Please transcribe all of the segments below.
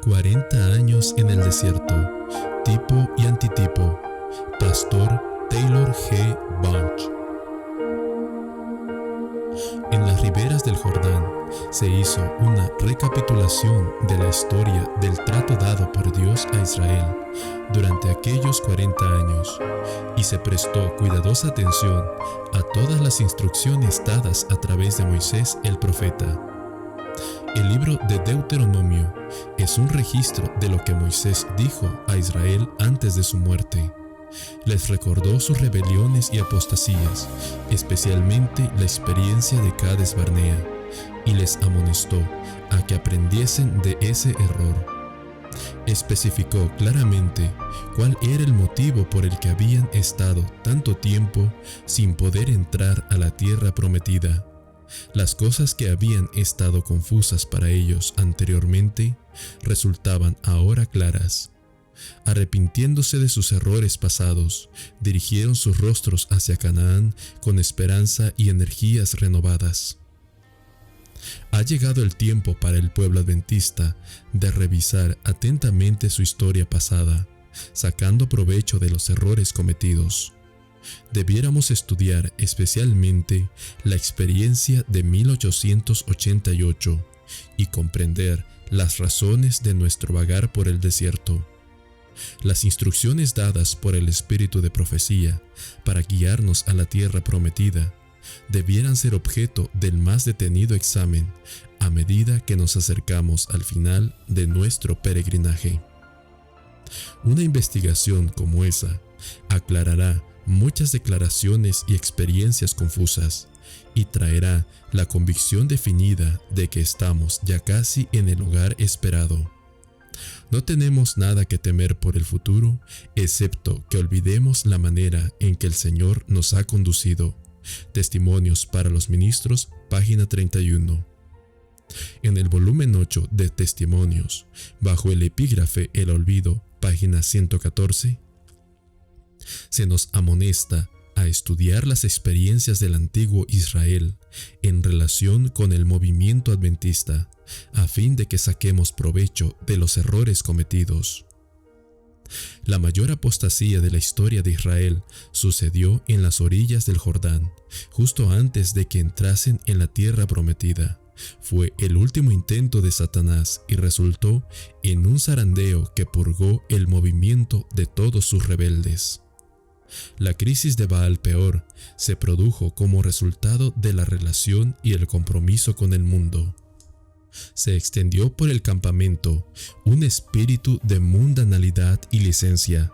40 años en el desierto, tipo y antitipo. Pastor Taylor G. Bunch. En las riberas del Jordán se hizo una recapitulación de la historia del trato dado por Dios a Israel durante aquellos 40 años, y se prestó cuidadosa atención a todas las instrucciones dadas a través de Moisés el profeta. El libro de Deuteronomio es un registro de lo que Moisés dijo a Israel antes de su muerte. Les recordó sus rebeliones y apostasías, especialmente la experiencia de Cades Barnea, y les amonestó a que aprendiesen de ese error. Especificó claramente cuál era el motivo por el que habían estado tanto tiempo sin poder entrar a la tierra prometida. Las cosas que habían estado confusas para ellos anteriormente resultaban ahora claras. Arrepintiéndose de sus errores pasados, dirigieron sus rostros hacia Canaán con esperanza y energías renovadas. Ha llegado el tiempo para el pueblo adventista de revisar atentamente su historia pasada, sacando provecho de los errores cometidos. Debiéramos estudiar especialmente la experiencia de 1888 y comprender las razones de nuestro vagar por el desierto. Las instrucciones dadas por el Espíritu de profecía para guiarnos a la tierra prometida debieran ser objeto del más detenido examen a medida que nos acercamos al final de nuestro peregrinaje. Una investigación como esa aclarará muchas declaraciones y experiencias confusas y traerá la convicción definida de que estamos ya casi en el hogar esperado. No tenemos nada que temer por el futuro, excepto que olvidemos la manera en que el Señor nos ha conducido. Testimonios para los ministros, página 31. En el volumen 8 de Testimonios, bajo el epígrafe El Olvido, página 114, se nos amonesta a estudiar las experiencias del antiguo Israel en relación con el movimiento adventista, a fin de que saquemos provecho de los errores cometidos. La mayor apostasía de la historia de Israel sucedió en las orillas del Jordán, justo antes de que entrasen en la tierra prometida. Fue el último intento de Satanás y resultó en un zarandeo que purgó el movimiento de todos sus rebeldes. La crisis de Baal Peor se produjo como resultado de la relación y el compromiso con el mundo. Se extendió por el campamento un espíritu de mundanalidad y licencia.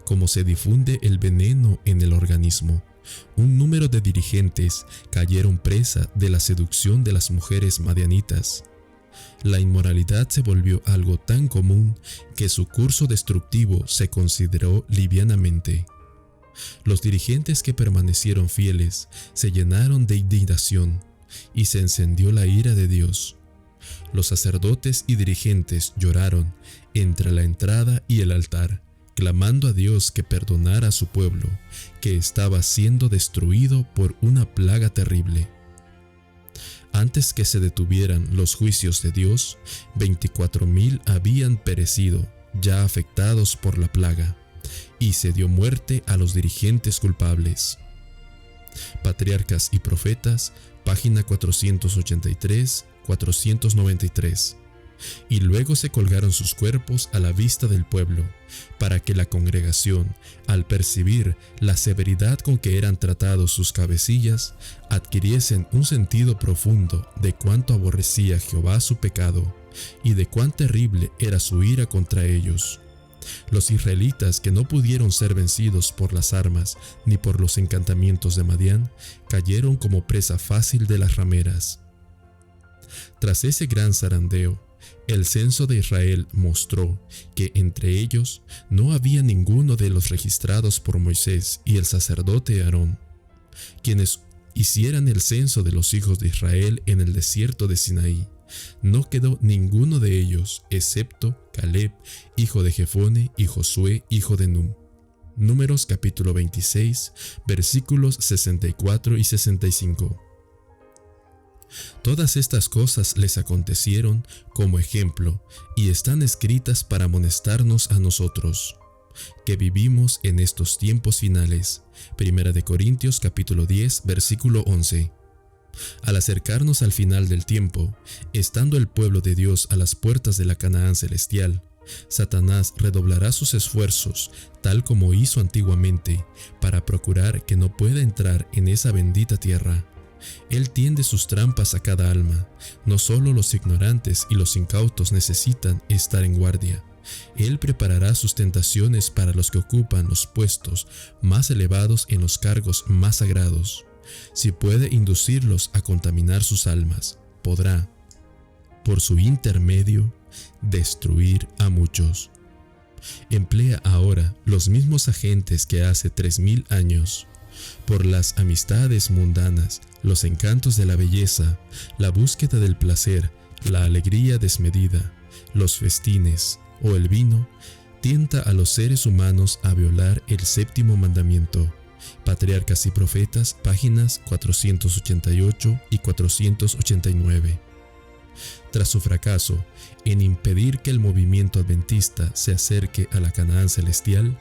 Como se difunde el veneno en el organismo, un número de dirigentes cayeron presa de la seducción de las mujeres madianitas. La inmoralidad se volvió algo tan común que su curso destructivo se consideró livianamente. Los dirigentes que permanecieron fieles se llenaron de indignación y se encendió la ira de Dios. Los sacerdotes y dirigentes lloraron entre la entrada y el altar, clamando a Dios que perdonara a su pueblo, que estaba siendo destruido por una plaga terrible. Antes que se detuvieran los juicios de Dios, 24,000 habían perecido, ya afectados por la plaga, y se dio muerte a los dirigentes culpables. Patriarcas y Profetas, página 483-493. Y luego se colgaron sus cuerpos a la vista del pueblo, para que la congregación, al percibir la severidad con que eran tratados sus cabecillas, adquiriesen un sentido profundo de cuánto aborrecía Jehová su pecado, y de cuán terrible era su ira contra ellos. Los israelitas, que no pudieron ser vencidos por las armas ni por los encantamientos de Madián, cayeron como presa fácil de las rameras. Tras ese gran zarandeo, el censo de Israel mostró que entre ellos no había ninguno de los registrados por Moisés y el sacerdote Aarón, quienes hicieran el censo de los hijos de Israel en el desierto de Sinaí. No quedó ninguno de ellos, excepto Caleb, hijo de Jefone, y Josué, hijo de Nun. Números capítulo 26, versículos 64 y 65. Todas estas cosas les acontecieron como ejemplo y están escritas para amonestarnos a nosotros, que vivimos en estos tiempos finales. 1 Corintios capítulo 10, versículo 11. Al acercarnos al final del tiempo, estando el pueblo de Dios a las puertas de la Canaán celestial, Satanás redoblará sus esfuerzos, tal como hizo antiguamente, para procurar que no pueda entrar en esa bendita tierra. Él tiende sus trampas a cada alma. No solo los ignorantes y los incautos necesitan estar en guardia. Él preparará sus tentaciones para los que ocupan los puestos más elevados en los cargos más sagrados. Si puede inducirlos a contaminar sus almas, podrá, por su intermedio, destruir a muchos. Emplea ahora los mismos agentes que hace 3000 años. Por las amistades mundanas, los encantos de la belleza, la búsqueda del placer, la alegría desmedida, los festines o el vino, tienta a los seres humanos a violar el séptimo mandamiento. Patriarcas y Profetas, páginas 488 y 489. Tras su fracaso en impedir que el movimiento adventista se acerque a la Canaán celestial,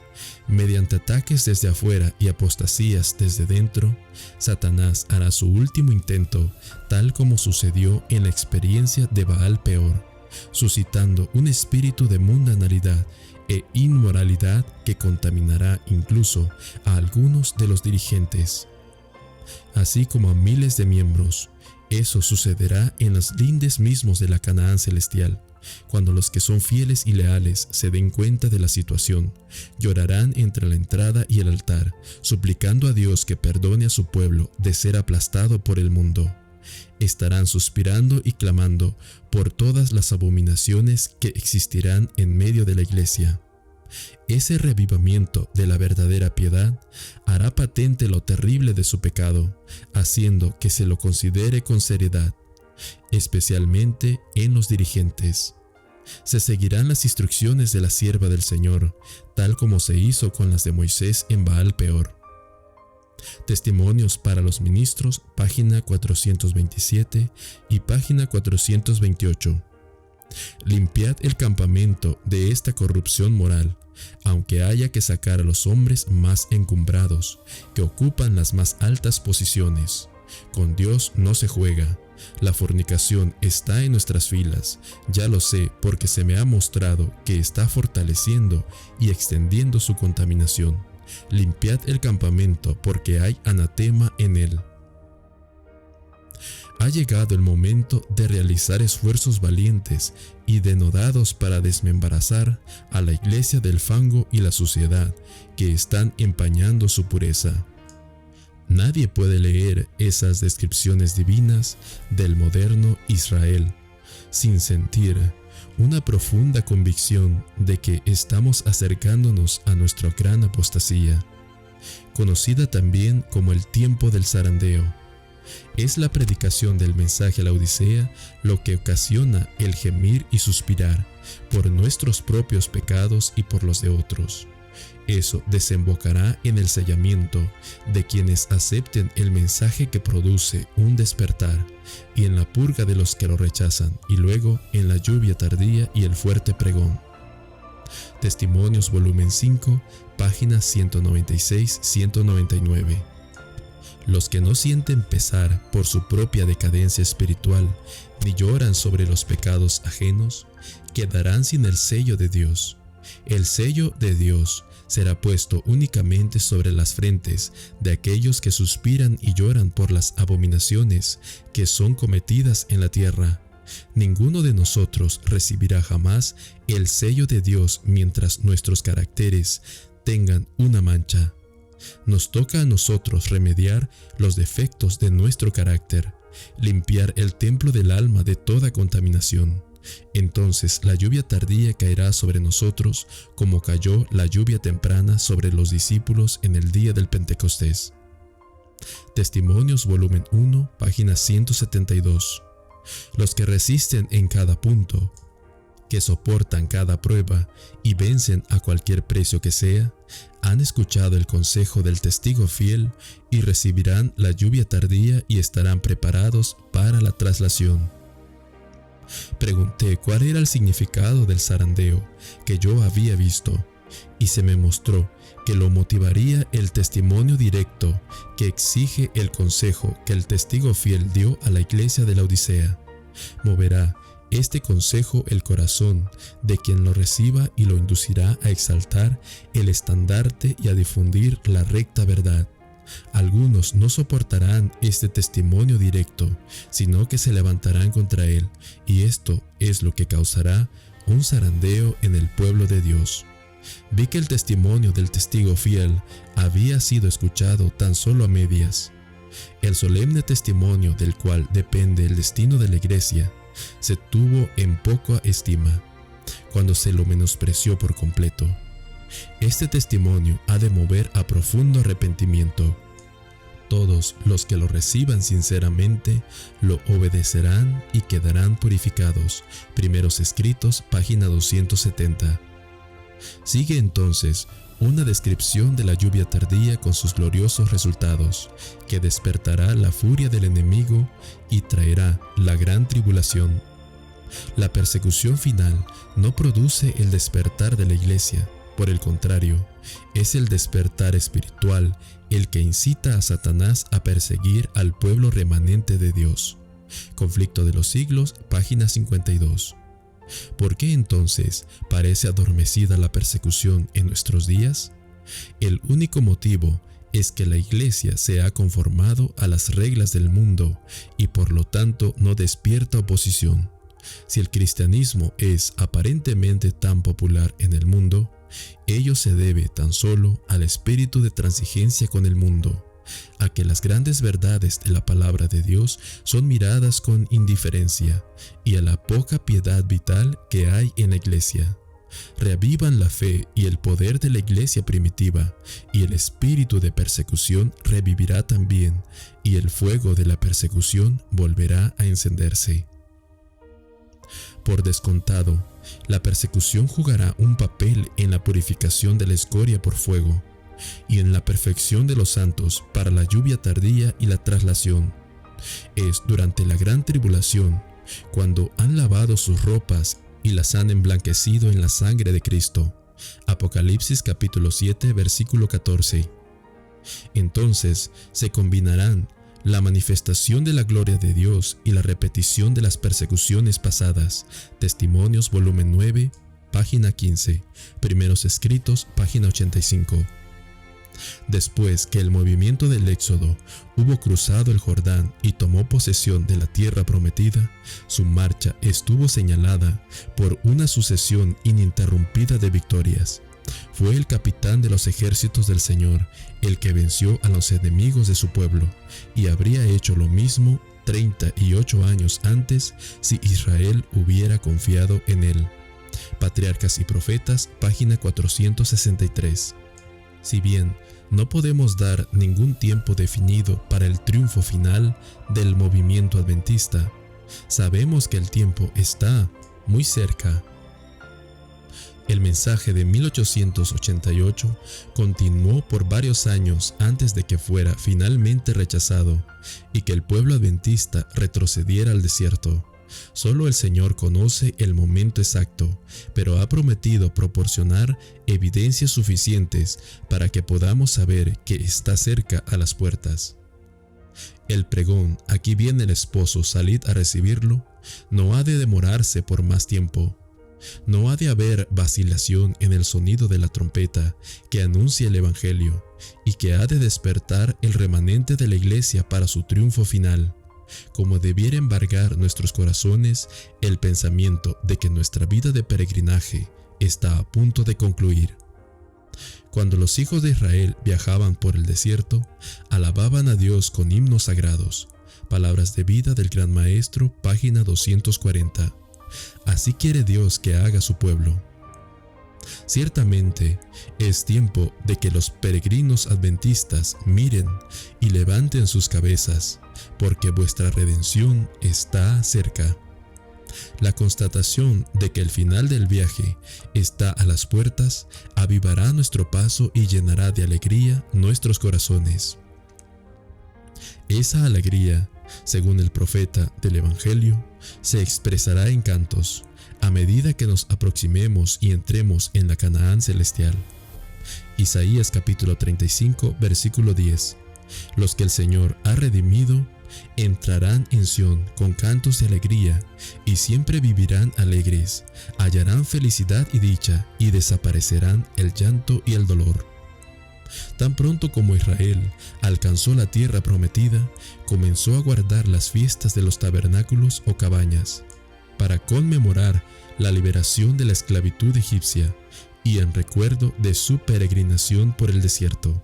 mediante ataques desde afuera y apostasías desde dentro, Satanás hará su último intento, tal como sucedió en la experiencia de Baal Peor, suscitando un espíritu de mundanalidad e inmoralidad que contaminará incluso a algunos de los dirigentes, así como a miles de miembros. Eso sucederá en los lindes mismos de la Canaán celestial. Cuando los que son fieles y leales se den cuenta de la situación, llorarán entre la entrada y el altar, suplicando a Dios que perdone a su pueblo de ser aplastado por el mundo. Estarán suspirando y clamando por todas las abominaciones que existirán en medio de la iglesia. Ese revivamiento de la verdadera piedad hará patente lo terrible de su pecado, haciendo que se lo considere con seriedad, especialmente en los dirigentes. Se seguirán las instrucciones de la sierva del Señor, tal como se hizo con las de Moisés en Baal Peor. Testimonios para los ministros, página 427 y página 428. Limpiad el campamento de esta corrupción moral, aunque haya que sacar a los hombres más encumbrados, que ocupan las más altas posiciones. Con Dios no se juega. La fornicación está en nuestras filas. Ya lo sé porque se me ha mostrado que está fortaleciendo y extendiendo su contaminación. Limpiad el campamento porque hay anatema en él. Ha llegado el momento de realizar esfuerzos valientes y denodados para desmembarazar a la iglesia del fango y la suciedad que están empañando su pureza. Nadie puede leer esas descripciones divinas del moderno Israel sin sentir una profunda convicción de que estamos acercándonos a nuestra gran apostasía, conocida también como el tiempo del zarandeo. Es la predicación del mensaje a la Odisea lo que ocasiona el gemir y suspirar por nuestros propios pecados y por los de otros. Eso desembocará en el sellamiento de quienes acepten el mensaje que produce un despertar, y en la purga de los que lo rechazan, y luego en la lluvia tardía y el fuerte pregón. Testimonios volumen 5, páginas 196-199. Los que no sienten pesar por su propia decadencia espiritual, ni lloran sobre los pecados ajenos, quedarán sin el sello de Dios. El sello de Dios será puesto únicamente sobre las frentes de aquellos que suspiran y lloran por las abominaciones que son cometidas en la tierra. Ninguno de nosotros recibirá jamás el sello de Dios mientras nuestros caracteres tengan una mancha. Nos toca a nosotros remediar los defectos de nuestro carácter, limpiar el templo del alma de toda contaminación. Entonces la lluvia tardía caerá sobre nosotros como cayó la lluvia temprana sobre los discípulos en el día del Pentecostés. Testimonios volumen 1, página 172. Los que resisten en cada punto, que soportan cada prueba y vencen a cualquier precio que sea, han escuchado el consejo del testigo fiel y recibirán la lluvia tardía y estarán preparados para la traslación. Pregunté cuál era el significado del zarandeo que yo había visto, y se me mostró que lo motivaría el testimonio directo que exige el consejo que el testigo fiel dio a la iglesia de la Odisea. Moverá este consejo el corazón de quien lo reciba y lo inducirá a exaltar el estandarte y a difundir la recta verdad. Algunos no soportarán este testimonio directo, sino que se levantarán contra él, y esto es lo que causará un zarandeo en el pueblo de Dios. Vi que el testimonio del testigo fiel había sido escuchado tan solo a medias. El solemne testimonio del cual depende el destino de la iglesia se tuvo en poca estima cuando se lo menospreció por completo. Este testimonio ha de mover a profundo arrepentimiento. Todos los que lo reciban sinceramente lo obedecerán y quedarán purificados. Primeros Escritos, página 270. Sigue entonces una descripción de la lluvia tardía con sus gloriosos resultados, que despertará la furia del enemigo y traerá la gran tribulación. La persecución final no produce el despertar de la iglesia, por el contrario, es el despertar espiritual el que incita a Satanás a perseguir al pueblo remanente de Dios. Conflicto de los siglos, página 52. ¿Por qué entonces parece adormecida la persecución en nuestros días? El único motivo es que la iglesia se ha conformado a las reglas del mundo y por lo tanto no despierta oposición. Si el cristianismo es aparentemente tan popular en el mundo, ello se debe tan solo al espíritu de transigencia con el mundo, a que las grandes verdades de la palabra de Dios son miradas con indiferencia y a la poca piedad vital que hay en la iglesia. Reavivan la fe y el poder de la iglesia primitiva, y el espíritu de persecución revivirá también, y el fuego de la persecución volverá a encenderse. Por descontado, la persecución jugará un papel en la purificación de la escoria por fuego y en la perfección de los santos para la lluvia tardía y la traslación. Es durante la gran tribulación, cuando han lavado sus ropas y las han emblanquecido en la sangre de Cristo. Apocalipsis capítulo 7, versículo 14. Entonces se combinarán la manifestación de la gloria de Dios y la repetición de las persecuciones pasadas. Testimonios, volumen 9, página 15. Primeros Escritos, página 85. Después que el movimiento del Éxodo hubo cruzado el Jordán y tomó posesión de la tierra prometida, su marcha estuvo señalada por una sucesión ininterrumpida de victorias. Fue el capitán de los ejércitos del Señor el que venció a los enemigos de su pueblo, y habría hecho lo mismo 38 años antes si Israel hubiera confiado en él. Patriarcas y Profetas, página 463. Si bien no podemos dar ningún tiempo definido para el triunfo final del movimiento adventista, sabemos que el tiempo está muy cerca. El mensaje de 1888 continuó por varios años antes de que fuera finalmente rechazado y que el pueblo adventista retrocediera al desierto. Solo el Señor conoce el momento exacto, pero ha prometido proporcionar evidencias suficientes para que podamos saber que está cerca a las puertas. El pregón, aquí viene el esposo, salid a recibirlo, no ha de demorarse por más tiempo. No ha de haber vacilación en el sonido de la trompeta que anuncia el Evangelio y que ha de despertar el remanente de la iglesia para su triunfo final. Como debiera embargar nuestros corazones el pensamiento de que nuestra vida de peregrinaje está a punto de concluir. Cuando los hijos de Israel viajaban por el desierto, alababan a Dios con himnos sagrados. Palabras de vida del Gran Maestro, página 240. Así quiere Dios que haga su pueblo. Ciertamente, es tiempo de que los peregrinos adventistas miren y levanten sus cabezas, porque vuestra redención está cerca. La constatación de que el final del viaje está a las puertas avivará nuestro paso y llenará de alegría nuestros corazones. Esa alegría, según el profeta del Evangelio, se expresará en cantos a medida que nos aproximemos y entremos en la Canaán celestial. Isaías capítulo 35, versículo 10. Los que el Señor ha redimido entrarán en Sión con cantos de alegría y siempre vivirán alegres, hallarán felicidad y dicha y desaparecerán el llanto y el dolor. Tan pronto como Israel alcanzó la tierra prometida, comenzó a guardar las fiestas de los tabernáculos o cabañas, para conmemorar la liberación de la esclavitud egipcia y en recuerdo de su peregrinación por el desierto.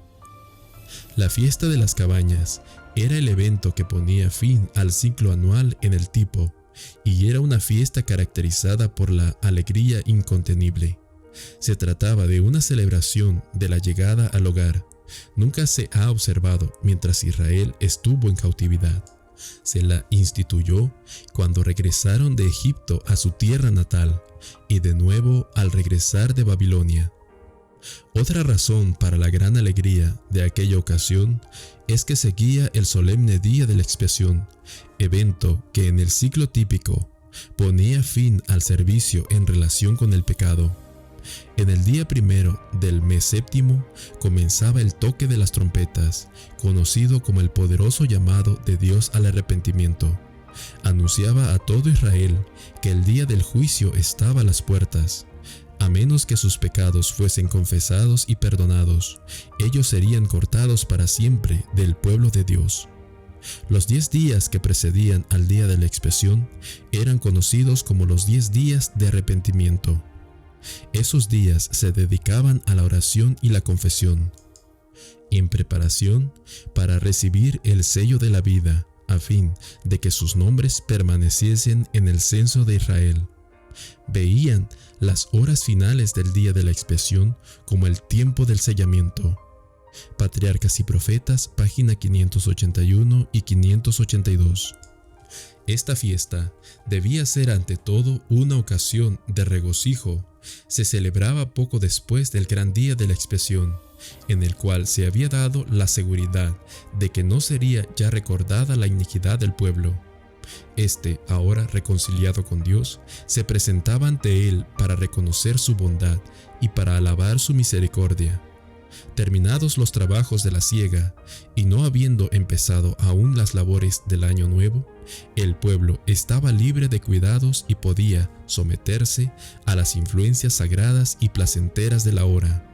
La fiesta de las cabañas era el evento que ponía fin al ciclo anual en el tipo, y era una fiesta caracterizada por la alegría incontenible. Se trataba de una celebración de la llegada al hogar. Nunca se ha observado mientras Israel estuvo en cautividad. Se la instituyó cuando regresaron de Egipto a su tierra natal y de nuevo al regresar de Babilonia. Otra razón para la gran alegría de aquella ocasión es que seguía el solemne día de la expiación, evento que en el ciclo típico ponía fin al servicio en relación con el pecado. En el día primero del mes séptimo comenzaba el toque de las trompetas, conocido como el poderoso llamado de Dios al arrepentimiento. Anunciaba a todo Israel que el día del juicio estaba a las puertas. A menos que sus pecados fuesen confesados y perdonados, ellos serían cortados para siempre del pueblo de Dios. Los 10 días que precedían al día de la expiación eran conocidos como los 10 días de arrepentimiento. Esos días se dedicaban a la oración y la confesión, en preparación para recibir el sello de la vida, a fin de que sus nombres permaneciesen en el censo de Israel. Veían las horas finales del día de la expiación como el tiempo del sellamiento. Patriarcas y Profetas, página 581 y 582. Esta fiesta debía ser ante todo una ocasión de regocijo. Se celebraba poco después del gran día de la expiación, en el cual se había dado la seguridad de que no sería ya recordada la iniquidad del pueblo. Ahora reconciliado con Dios, se presentaba ante Él para reconocer su bondad y para alabar su misericordia. Terminados los trabajos de la siega, y no habiendo empezado aún las labores del año nuevo, el pueblo estaba libre de cuidados y podía someterse a las influencias sagradas y placenteras de la hora.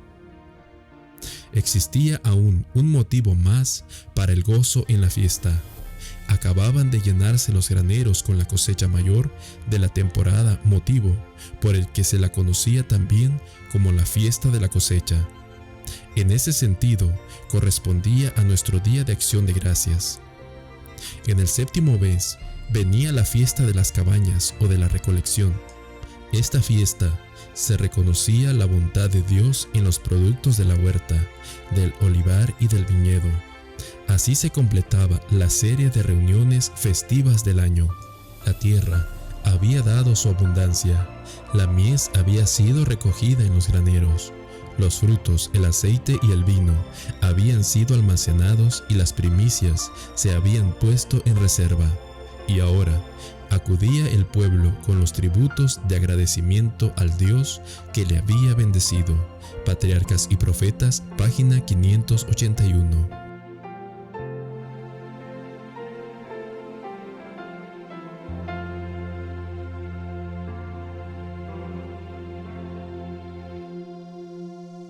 Existía aún un motivo más para el gozo en la fiesta. Acababan de llenarse los graneros con la cosecha mayor de la temporada, motivo por el que se la conocía también como la fiesta de la cosecha. En ese sentido, correspondía a nuestro día de acción de gracias. En el séptimo mes venía la fiesta de las cabañas o de la recolección. Esta fiesta se reconocía la bondad de Dios en los productos de la huerta, del olivar y del viñedo. Así se completaba la serie de reuniones festivas del año. La tierra había dado su abundancia, la mies había sido recogida en los graneros, los frutos, el aceite y el vino habían sido almacenados y las primicias se habían puesto en reserva. Y ahora acudía el pueblo con los tributos de agradecimiento al Dios que le había bendecido. Patriarcas y Profetas, página 581.